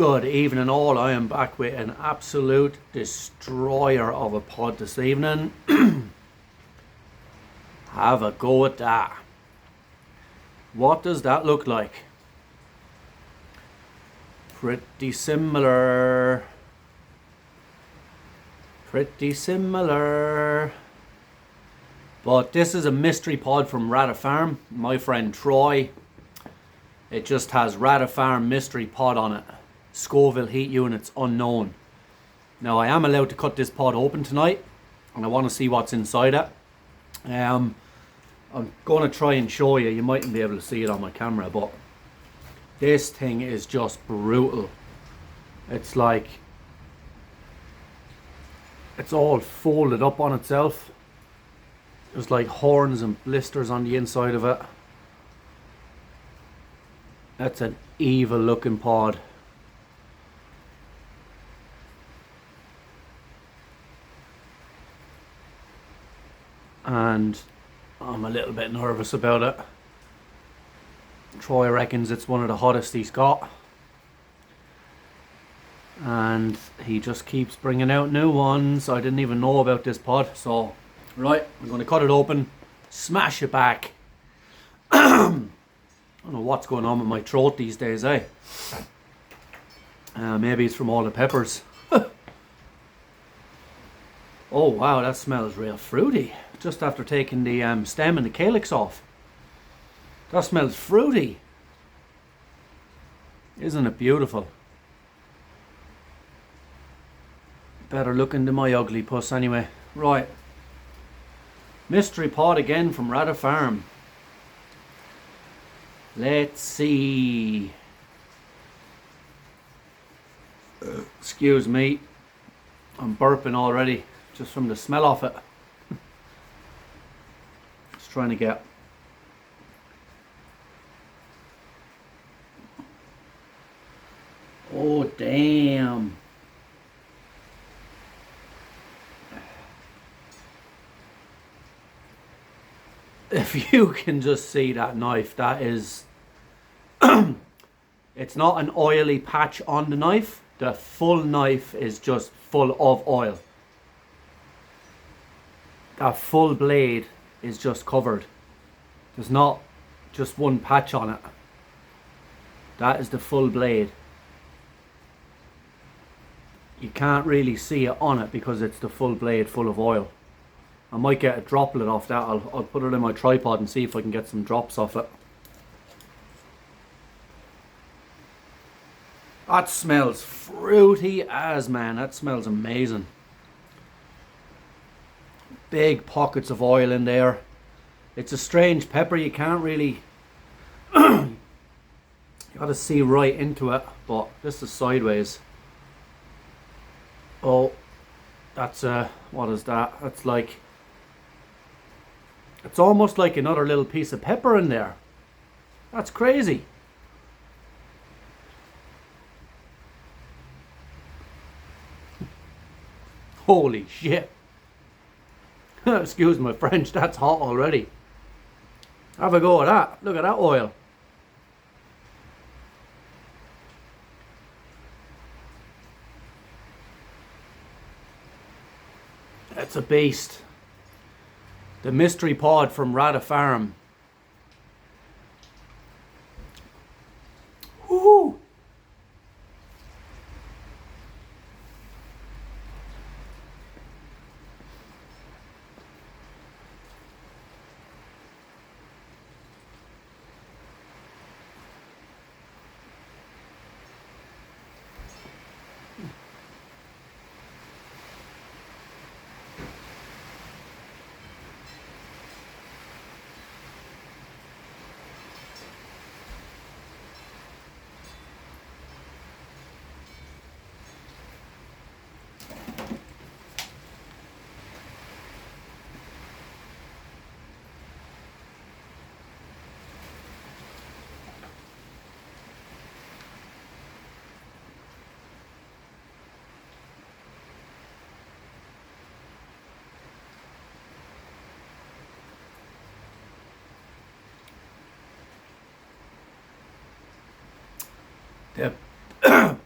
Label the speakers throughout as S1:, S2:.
S1: Good evening all, I am back with an absolute destroyer of a pod this evening. Have a go at that. What does that look like? Pretty similar. But this is a mystery pod from Rata Farm, my friend Troy. It just has Rata Farm mystery pod on it. Scoville heat units unknown. Now I am allowed to cut this pod open tonight and I want to see what's inside it. I'm going to try and show you. You mightn't be able to see it on my camera, but this thing is just brutal. It's like it's all folded up on itself. There's like horns and blisters on the inside of it. That's an evil looking pod. And I'm a little bit nervous about it. Troy reckons it's one of the hottest he's got. And he just keeps bringing out new ones. I didn't even know about this pod. So, right, I'm going to cut it open, smash it back. I don't know what's going on with my throat these days, eh? Maybe it's from all the peppers. Oh wow, that smells real fruity. Just after taking the stem and the calyx off. That smells fruity. Isn't it beautiful? Better looking than my ugly puss anyway. Right. Mystery pod again from Rata Farm. Let's see. Excuse me. I'm burping already. Just from the smell of it. Just trying to get oh damn. If you can just see that knife, that is it's not an oily patch on the knife. The full knife is just full of oil. That full blade is just covered. There's not just one patch on it. That is the full blade. You can't really see it on it because it's the full blade full of oil. I might get a droplet off that. I'll put it in my tripod and see if I can get some drops off it. That smells fruity as, man. That smells amazing. Big pockets of oil in there. It's a strange pepper. You can't really you gotta see right into it, but this is sideways. Oh, that's what is that? That's like, it's almost like another little piece of pepper in there. That's crazy. Holy shit. Excuse my French, that's hot already. Have a go at that. Look at that oil. That's a beast. The mystery pod from Rata Farm. Woo!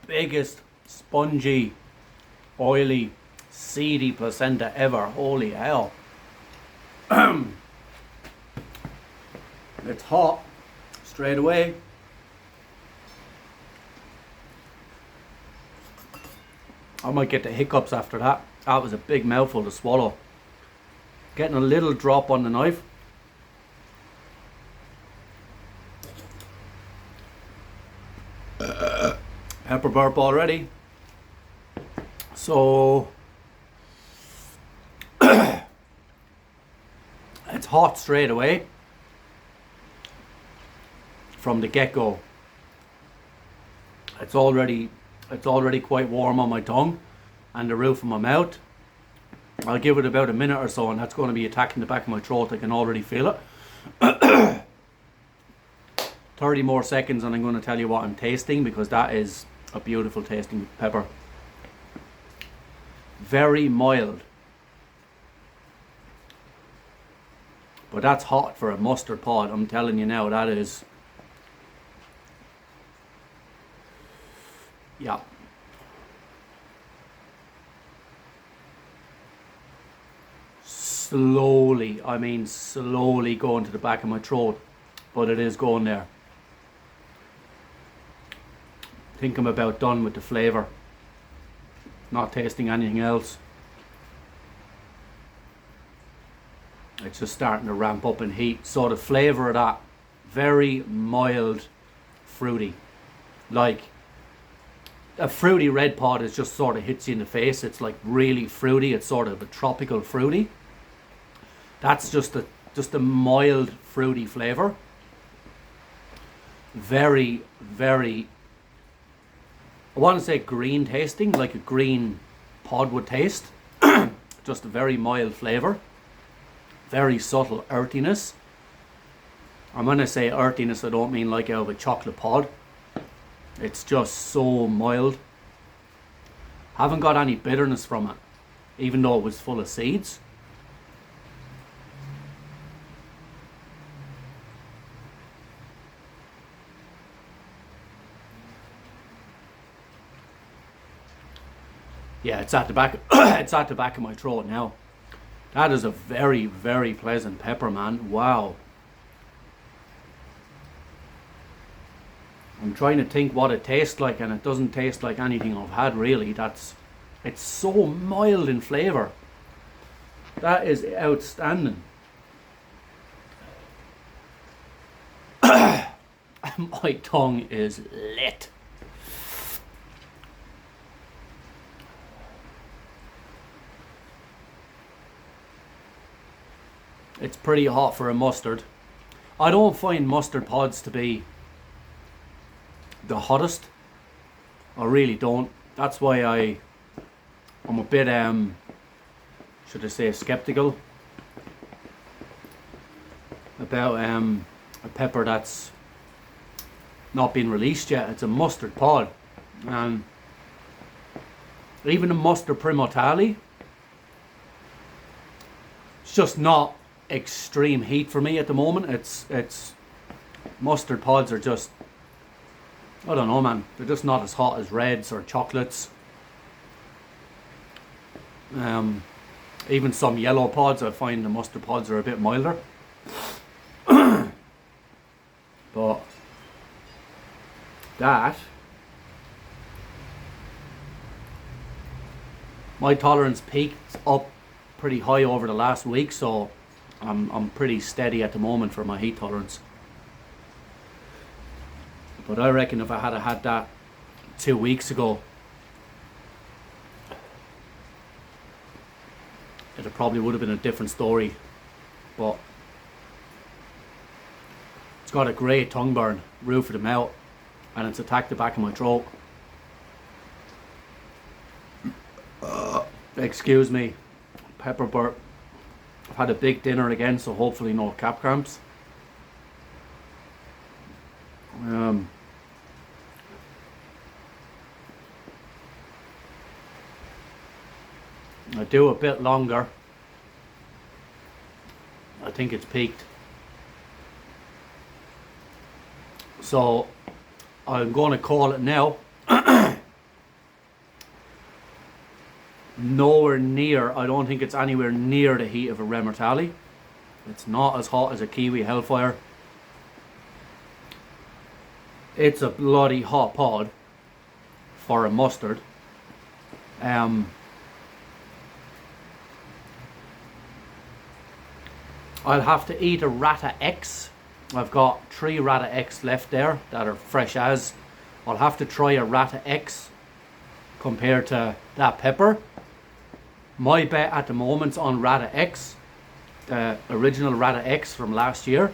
S1: The biggest spongy, oily, seedy placenta ever. Holy hell. It's hot straight away. I might get the hiccups after that. That was a big mouthful to swallow. Getting a little drop on the knife. Pepper burp already. So it's hot straight away from the get-go. It's already quite warm on my tongue and the roof of my mouth. I'll give it about a minute or so and that's going to be attacking the back of my throat. I can already feel it. 30 more seconds and I'm going to tell you what I'm tasting, because that is a beautiful tasting pepper. Very mild. But that's hot for a mustard pod. I'm telling you now, that is. Yeah. Slowly, I mean slowly going to the back of my throat, but it is going there. I think I'm about done with the flavour. Not tasting anything else. It's just starting to ramp up in heat. So the flavour of that, very mild, fruity. Like a fruity red pod is just sort of hits you in the face. It's like really fruity. It's sort of a tropical fruity. That's just a mild fruity flavour. Very, very, I want to say green tasting, like a green pod would taste. Just a very mild flavour. Very subtle earthiness. And when I say earthiness, I don't mean like out of a chocolate pod. It's just so mild. Haven't got any bitterness from it, even though it was full of seeds. Yeah, it's at the back. It's at the back of my throat now. That is a very, very pleasant pepper, man. Wow. I'm trying to think what it tastes like, and it doesn't taste like anything I've had really. It's so mild in flavour. That is outstanding. My tongue is lit. It's pretty hot for a mustard. I don't find mustard pods to be the hottest. I really don't. That's why I'm a bit should I say skeptical about a pepper that's not been released yet. It's a mustard pod, and even a mustard primotali, it's just not extreme heat for me at the moment. It's mustard pods are just, I don't know, man, they're just not as hot as reds or chocolates. Even some yellow pods, I find the mustard pods are a bit milder. But that, my tolerance peaked up pretty high over the last week, so I'm pretty steady at the moment for my heat tolerance. But I reckon if I had that 2 weeks ago, it probably would have been a different story. But it's got a great tongue burn, roof of the mouth, and it's attacked the back of my throat. Excuse me, pepper burp. I've had a big dinner again, so hopefully no cap cramps. I do a bit longer. I think it's peaked. So I'm going to call it now. nowhere near, I don't think it's anywhere near the heat of a Remertali. It's not as hot as a Kiwi Hellfire. It's a bloody hot pod for a mustard. I'll have to eat a Rata X. I've got 3 Rata X left there that are fresh as. I'll have to try a Rata X compared to that pepper. My bet at the moment on Rata X, the original Rata X from last year.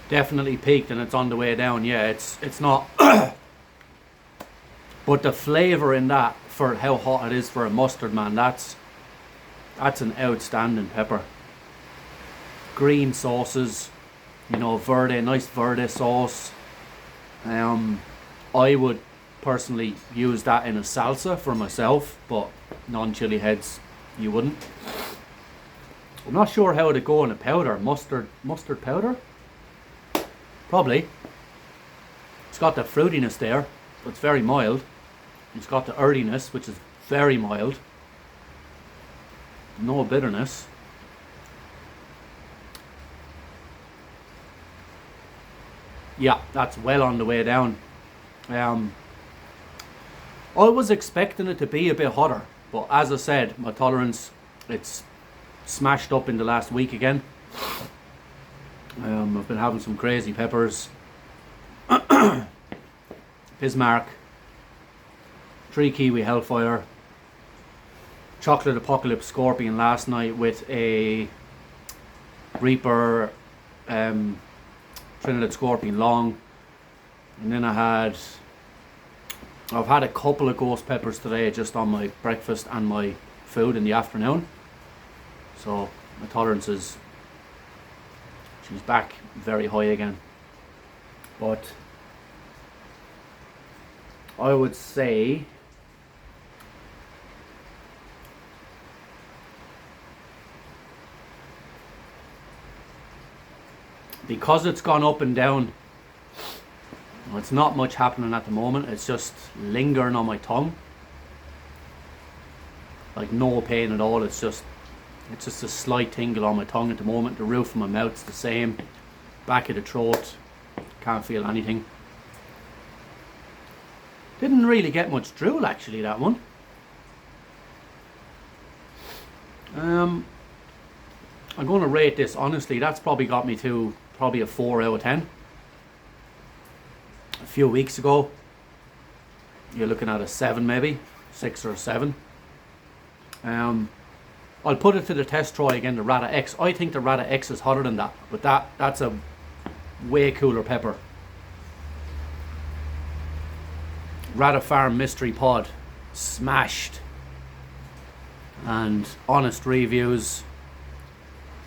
S1: Definitely peaked and it's on the way down. Yeah, it's not. But the flavour in that, for how hot it is for a mustard, man, that's an outstanding pepper. Green sauces, you know, verde, nice verde sauce. I would personally use that in a salsa for myself, but non-chili heads, you wouldn't. I'm not sure how it'd go in a powder. Mustard powder? Probably. It's got the fruitiness there, but it's very mild. It's got the earthiness, which is very mild. No bitterness. Yeah, that's well on the way down. I was expecting it to be a bit hotter, but as I said, my tolerance, it's smashed up in the last week again. I've been having some crazy peppers. Bismarck, 3 Kiwi Hellfire, Chocolate Apocalypse Scorpion last night with a Reaper Trinidad Scorpion Long, and then I've had a couple of ghost peppers today just on my breakfast and my food in the afternoon, so my tolerance is, she's back very high again. But I would say because it's gone up and down, it's not much happening at the moment. It's just lingering on my tongue, like no pain at all. It's just a slight tingle on my tongue at the moment. The roof of my mouth's the same, back of the throat, can't feel anything. Didn't really get much drool actually, that one. I'm going to rate this honestly. That's probably got me to probably a 4 out of 10. A few weeks ago, you're looking at a 7 maybe, 6 or a 7. I'll put it to the test, Troy, again, the Rata X. I think the Rata X is hotter than that, but that's a way cooler pepper. Rata Farm Mystery Pod, smashed. And honest reviews,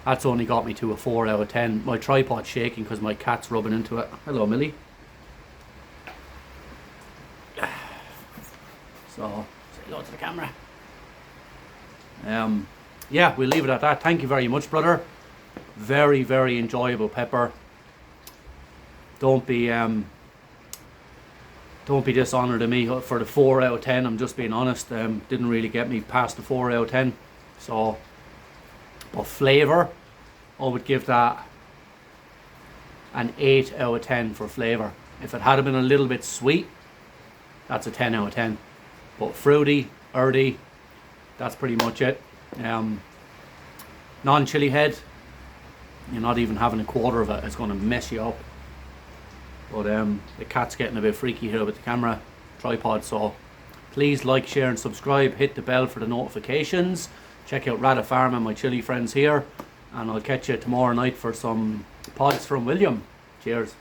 S1: that's only got me to a 4 out of 10. My tripod's shaking because my cat's rubbing into it. Hello, Millie. So, say hello to the camera. Yeah, we'll leave it at that. Thank you very much, brother. Very, very enjoyable pepper. Don't be dishonoured of me for the 4 out of 10. I'm just being honest. Didn't really get me past the 4 out of 10. So, but flavour, I would give that an 8 out of 10 for flavour. If it had been a little bit sweet, that's a 10 out of 10. But fruity, earthy, that's pretty much it. Non-chili head, you're not even having a quarter of it. It's going to mess you up. But the cat's getting a bit freaky here with the camera tripod, so please like, share and subscribe. Hit the bell for the notifications. Check out Rata Farm and my chili friends here, and I'll catch you tomorrow night for some pods from William. Cheers.